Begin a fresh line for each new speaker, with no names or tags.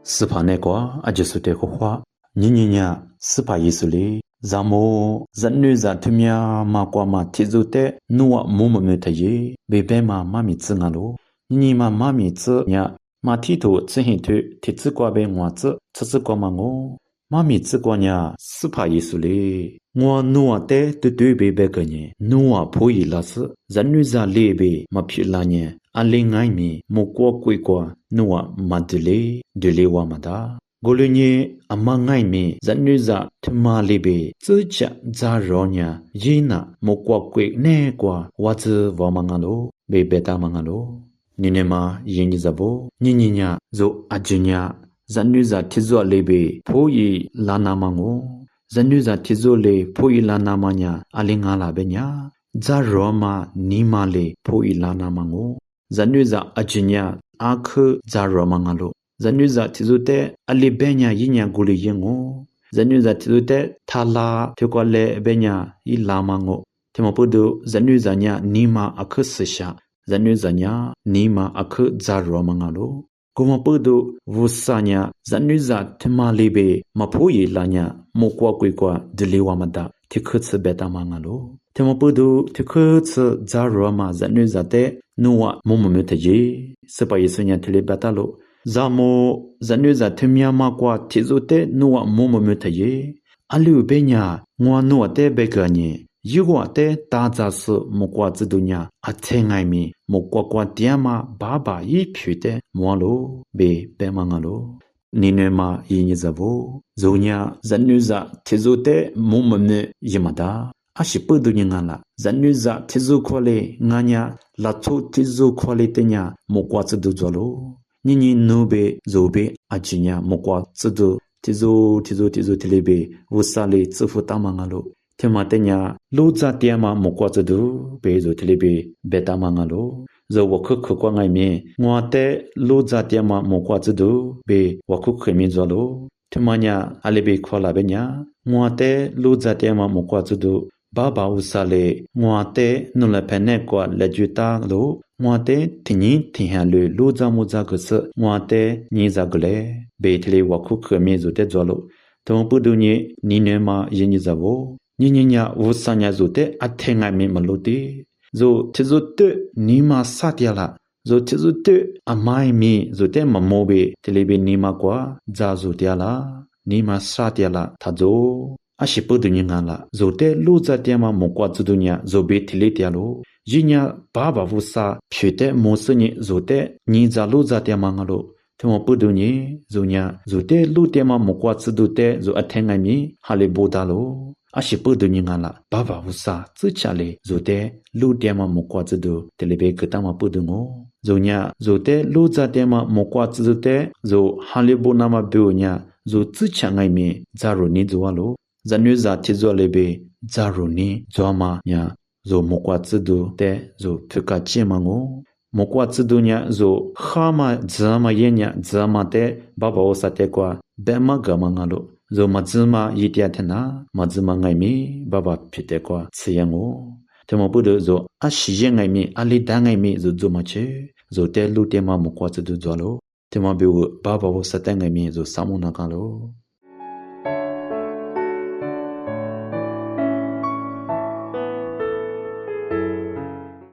斯帕内瓜阿就是这个话，你呀斯帕意思哩，咱们人女在他们马瓜嘛提出的，努啊木木没得耶，别别嘛妈咪子啊喽，你嘛妈咪子呀，嘛提头之前头提子瓜被我子，吃子瓜嘛我，妈咪子瓜呀斯帕意思哩。我努啊的对别别个呢，努啊破译了是，人女在里边嘛皮了呢，阿另外面木瓜贵瓜，努啊嘛的嘞哇嘛的。过了呢，阿妈外面人女在他妈里边，自家在绕呢，伊那木瓜贵那瓜，我子哇嘛个喽，别别打嘛个喽。你呢嘛，伊你在不？你呀，就阿舅呀，人女在提做里边破译拉那嘛我。人女在提出来破译拉那么呀，阿里阿拉边呀，在罗马尼马里破译拉那么我，人女在阿吉呀阿克在罗马阿罗，人女在提出的阿里边呀一年古里耶我，人女在提出的他拉提过来边呀一拉嘛我，他们不都人女在呀尼玛阿克思想，人女在呀尼玛阿克在罗马阿罗。ကိုမပုဒ္ဒဝဆညာဇန်နုဇာထမလေးပဲမဖို့ရလာညာမောကွာကွေကွာဒလီဝမတာတိခတ်စဘတာမငါလိုထမပုဒ္ဒတိခတ်စဇာရမဇန်နုဇာတဲ့နဝမမမတကြီးစပယစညာတလေဘတာလိုဇာမောဇန်နုဇာထမြမကွာတိဇုတဲ့နဝမမမတကြီးအလူဘေညာငွာနဝတဲ့ဘေကညေယူဝတဲ့တာဇာစမကွာဇဒုညာအထဲငိုင်မီမကွာကွာတရားမဘာဘာဤဖြူတဲ့မွာလိုဘေပဲမငါလိုနိနေမယင်းဇဘောဇုံညာဇန်နုဇာထေဇုတဲ့မုံမမေယမတာအရှိပဒုညငါလာဇန်နုဇာထေဇုခေါ်လေငါညာလာထုထေဇုခေါ်လေတညာမကွာဇဒုဇလိုနိနုဘေဇိုဘေအချညာမကွာဇဒုထေဇုတေလေဘေဝဆာလေဇဖူတာမငါလိုထမတညာလူဇာတျမမကွာဇဒုဘေဇိုတလေဘေဘေတာမငါလိုဇဝခုခကွာငိုင်မီငွာတဲ့လူဇာတျမမကွာဇဒုဘေဝခုခမီဇလိုထမညာအလေဘေခေါ်လာဘေညာငွာတဲ့လူဇာတျမမကွာဇဒုဘာဘာဥဆာလေငွာတဲ့နုလဖနဲ့ကွာလက်ကျွတာလိုငွာတဲ့တင်းင်းထင်ဟလူလူဇာမူဇာကစငွာတဲ့ညီဇာကလေဘေတလေဝခုခမီဇတဲ့ဇလိုတုံပုဒုညနိနေမယင်းဇဘောညညဝဆညာဇုတဲ့အထေငိုင်မီမလို့တီဇိုချဇုတနီမာစတျလာဇိုချဇုတအမိုင်မီဇုတဲ့မမောဘေတလေဘေနီမာကွာဇာဇုတျလာနီမာစတျလာသာဇိုအရှိပုဒညငါလာဇိုတဲ့လူဇတျမမောကွာဇုဒညဇိုဘေတလေတျလိုယညာဘာဘာဝဆဖြေတဲ့မောစညဇိုတဲ့ညီဇာလူဇတျမငါလိုထမပုဒညဇုညာဇိုတဲ့လူတျမမောကွာဇုဒတဲ့ဇိုအထေငိုင်မီဟာလေဘောတာလိုအရှိပုဒညငါလာဘာဘာဝဆသချလေဇိုတဲ့လူတျမမောကွာဇုဒတလေဘေကတမပုဒငောဇုညာဇိုတဲ့လူဇတျမမောကွာဇုတဲ့ဇိုဟာလေဘောနာမဘေညာဇိုသချငိုင်မီဇာရိုနီဇဝါလိုဇနွေဇာတိဇောလေဘေဇာရိုနီဇဝမာညာဇိုမောကွာဇုတဲ့ဇိုဖကချေမငောမောကွာဇုညာဇိုခါမဇာမယညာဇာမတဲ့ဘာဘာဝဆတဲ့ကွာဘဲမဂမငါလိုဇိုမဇမယိတျထနာမဇမငိုင်မီဘာဘာဖြစ်တဲ့ကွာစီယံကိုတမပုဒဇိုအရှိယငိုင်မီအလီတငိုင်မီဇိုဇမချေဇိုတဲလူတဲမမကွာဇဒူဇောလိုတမဘေဘာဘာဝဆတဲ့ငိုင်မီဇိုဆာမနာကလို